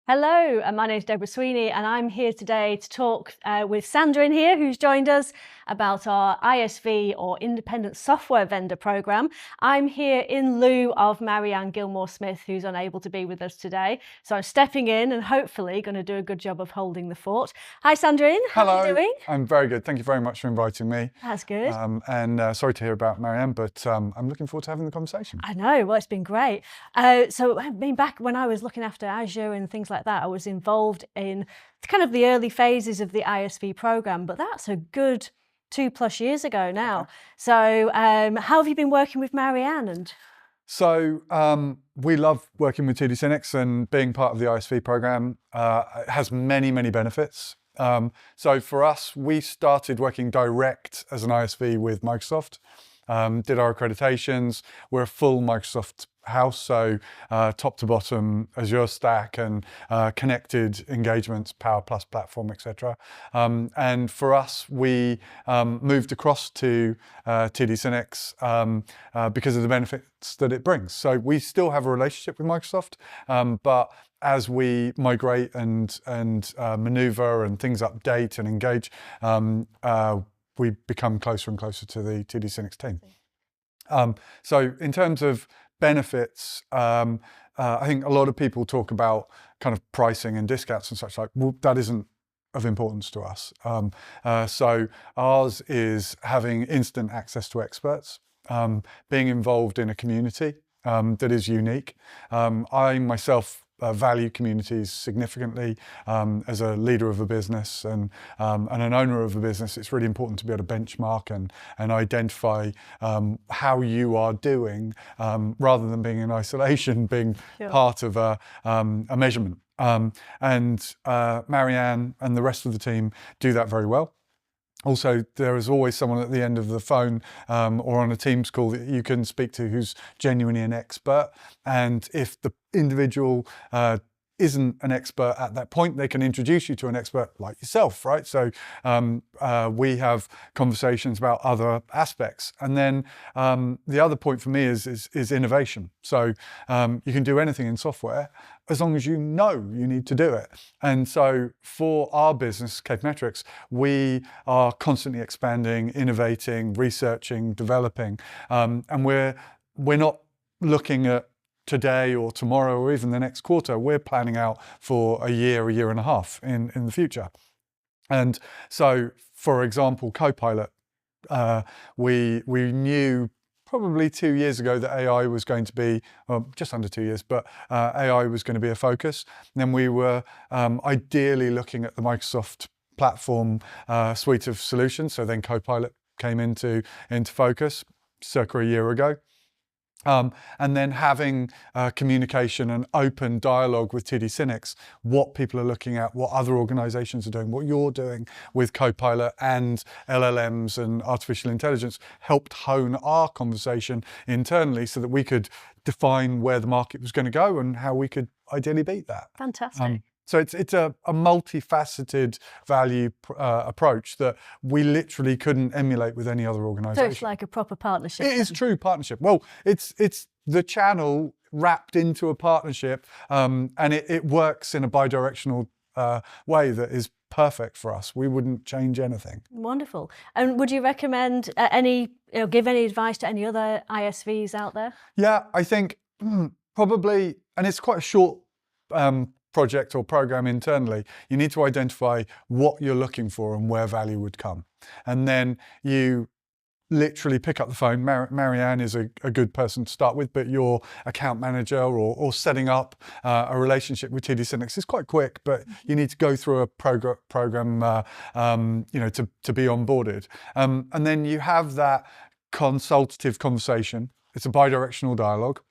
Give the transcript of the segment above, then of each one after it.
Hello, my name is Deborah Sweeney and I'm here today to talk with Sandrijn here, who's joined us, about our ISV or Independent Software Vendor Program. I'm here in lieu of Marianne Gilmour-Smith, who's unable to be with us today. So I'm stepping in and hopefully going to do a good job of holding the fort. Hi Sandrijn, how are you doing? I'm very good. Thank you very much for inviting me. That's good. Sorry to hear about Marianne, but I'm looking forward to having the conversation. I know, well, it's been great. So I mean, back when I was looking after Azure and things like that, I was involved in kind of the early phases of the ISV program, but that's a good 2+ years ago now. Okay. So how have you been working with Marianne? We love working with TD SYNNEX, and being part of the ISV program has many, many benefits. So for us, we started working direct as an ISV with Microsoft, did our accreditations. We're a full Microsoft house, so top to bottom Azure stack and connected engagements, Power Plus platform, etc. And for us, we moved across to TD SYNNEX because of the benefits that it brings. So we still have a relationship with Microsoft, but as we migrate and maneuver and things update and engage, we become closer and closer to the TD SYNNEX team. So in terms of benefits, I think a lot of people talk about kind of pricing and discounts and such like. Well, that isn't of importance to us. So ours is having instant access to experts, being involved in a community that is unique. I myself value communities significantly. As a leader of a business and an owner of a business, it's really important to be able to benchmark and identify how you are doing, rather than being in isolation, being part of a measurement. Marianne and the rest of the team do that very well. Also, there is always someone at the end of the phone or on a Teams call that you can speak to who's genuinely an expert. And if the individual isn't an expert at that point, they can introduce you to an expert like yourself, right? So we have conversations about other aspects. And then the other point for me is innovation. So you can do anything in software as long as you know you need to do it. And so for our business, Capametrix, we are constantly expanding, innovating, researching, developing, and we're not looking at today or tomorrow or even the next quarter. We're planning out for a year and a half in the future. And so, for example, Copilot, we knew probably 2 years ago that AI was going to be, well, just under 2 years, but AI was going to be a focus. And then we were ideally looking at the Microsoft platform suite of solutions. So then Copilot came into focus circa a year ago. And then having communication and open dialogue with TD SYNNEX, what people are looking at, what other organizations are doing, what you're doing with Copilot and LLMs and artificial intelligence helped hone our conversation internally so that we could define where the market was going to go and how we could ideally beat that. Fantastic. So it's a multifaceted value approach that we literally couldn't emulate with any other organisation. So it's like a proper partnership. It is true partnership. Well, it's the channel wrapped into a partnership, and it works in a bi-directional way that is perfect for us. We wouldn't change anything. Wonderful. And would you recommend give any advice to any other ISVs out there? Yeah, I think probably, and it's quite a short project or program internally. You need to identify what you're looking for and where value would come. And then you literally pick up the phone. Marianne is a good person to start with, but your account manager or setting up a relationship with TD SYNNEX is quite quick, but you need to go through a program to be onboarded. And then you have that consultative conversation. It's a bi-directional dialogue.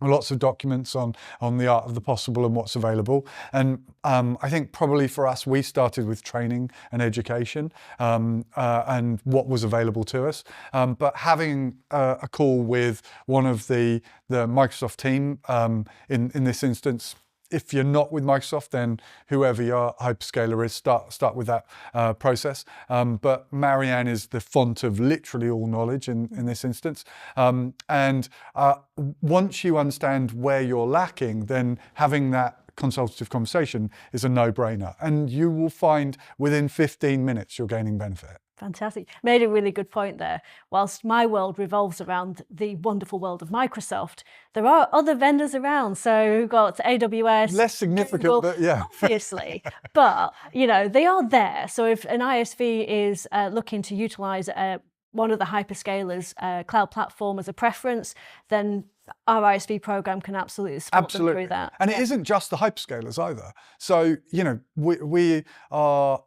Lots of documents on the art of the possible and what's available. And I think probably for us, we started with training and education and what was available to us. But having a call with one of the Microsoft team in this instance, if you're not with Microsoft, then whoever your hyperscaler is, start with that process. But Marianne is the font of literally all knowledge in this instance. And once you understand where you're lacking, then having that consultative conversation is a no-brainer. And you will find within 15 minutes you're gaining benefit. Fantastic. Made a really good point there. Whilst my world revolves around the wonderful world of Microsoft, there are other vendors around. So we've got AWS. Less significant, Google, but yeah. Obviously. But, you know, they are there. So if an ISV is looking to utilize one of the hyperscalers' cloud platform as a preference, then our ISV program can absolutely support them through that. And it isn't just the hyperscalers either. So, you know, we are,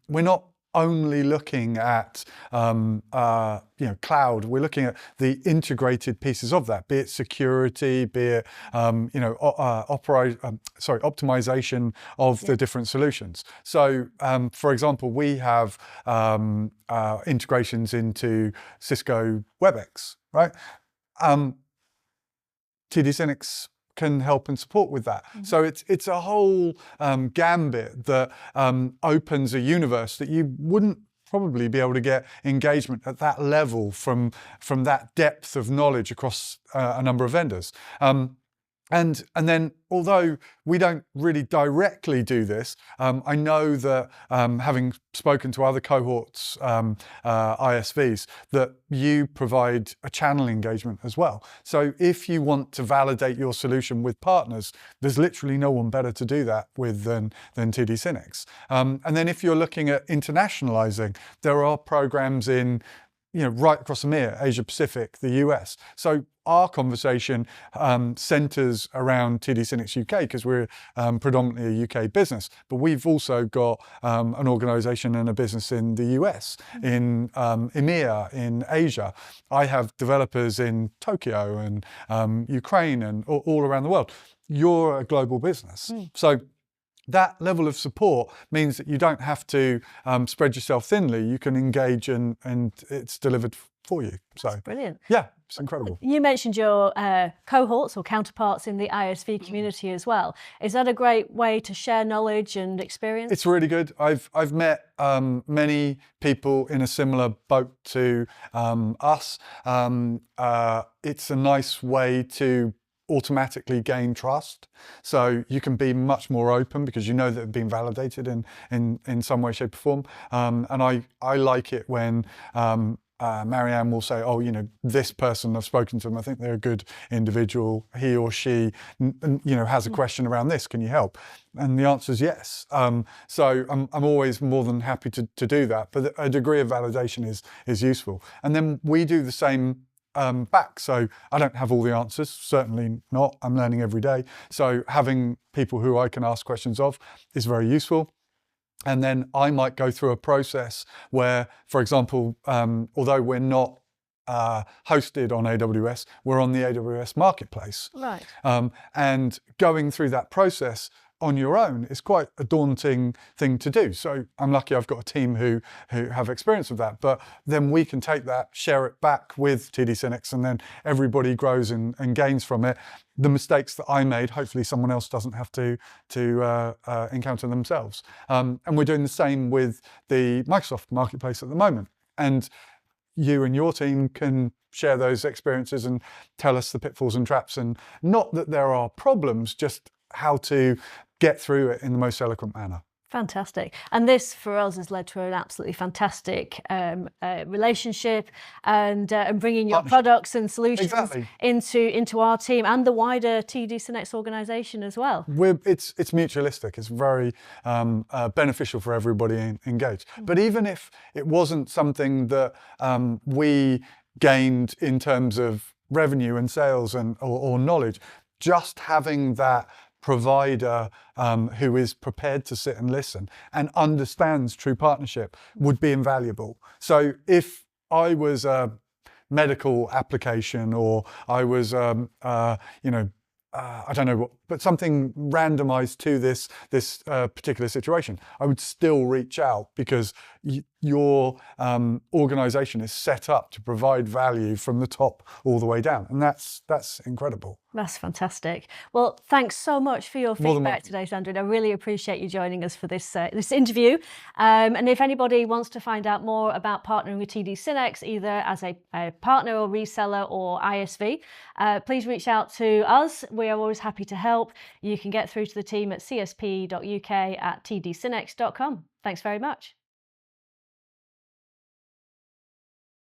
we're not only looking at you know, cloud. We're looking at the integrated pieces of that, be it security, be it you know, optimization of the different solutions. So for example, we have integrations into Cisco WebEx, right? TD SYNNEX can help and support with that. So it's a whole gambit that opens a universe that you wouldn't probably be able to get engagement at that level from that depth of knowledge across a number of vendors. And then, although we don't really directly do this, I know that having spoken to other cohorts, ISVs, that you provide a channel engagement as well. So if you want to validate your solution with partners, there's literally no one better to do that with than TD SYNNEX. And then if you're looking at internationalizing, there are programs in, you know, right across EMEA, Asia Pacific, the US. So our conversation centers around TD SYNNEX UK because we're predominantly a UK business, but we've also got an organization and a business in the US, in EMEA, in Asia. I have developers in Tokyo and Ukraine and all around the world. You're a global business. So that level of support means that you don't have to spread yourself thinly. You can engage and it's delivered for you. So that's brilliant. Yeah, it's incredible. You mentioned your cohorts or counterparts in the ISV community as well. Is that a great way to share knowledge and experience? It's really good. I've met many people in a similar boat to us. It's a nice way to automatically gain trust. So you can be much more open because you know that it's been validated in some way, shape or form. And I like it when Marianne will say, oh, you know, this person, I've spoken to them, I think they're a good individual, he or she, you know, has a question around this, can you help? And the answer is yes. So I'm always more than happy to do that, but a degree of validation is useful. And then we do the same back. So I don't have all the answers, certainly not. I'm learning every day. So having people who I can ask questions of is very useful. And then I might go through a process where, for example, although we're not hosted on AWS, we're on the AWS marketplace. Right. And going through that process on your own is quite a daunting thing to do. So I'm lucky I've got a team who have experience of that, but then we can take that, share it back with TD SYNNEX, and then everybody grows and gains from it. The mistakes that I made, hopefully someone else doesn't have to encounter themselves. And we're doing the same with the Microsoft marketplace at the moment. And you and your team can share those experiences and tell us the pitfalls and traps, and not that there are problems, just how to get through it in the most eloquent manner. Fantastic. And this for us has led to an absolutely fantastic relationship and bringing your products and solutions into our team and the wider TD SYNNEX organisation as well. It's mutualistic. It's very beneficial for everybody engaged. But even if it wasn't something that we gained in terms of revenue and sales or knowledge, just having that provider who is prepared to sit and listen and understands true partnership would be invaluable. So if I was a medical application or I was, you know, I don't know what, but something randomized to this particular situation, I would still reach out because your organization is set up to provide value from the top all the way down. And that's incredible. That's fantastic. Well, thanks so much for your More than feedback today, Sandrine. I really appreciate you joining us for this this interview. And if anybody wants to find out more about partnering with TD SYNNEX, either as a partner or reseller or ISV, please reach out to us. We are always happy to help. You can get through to the team at csp.uk@tdsynnex.com. Thanks very much.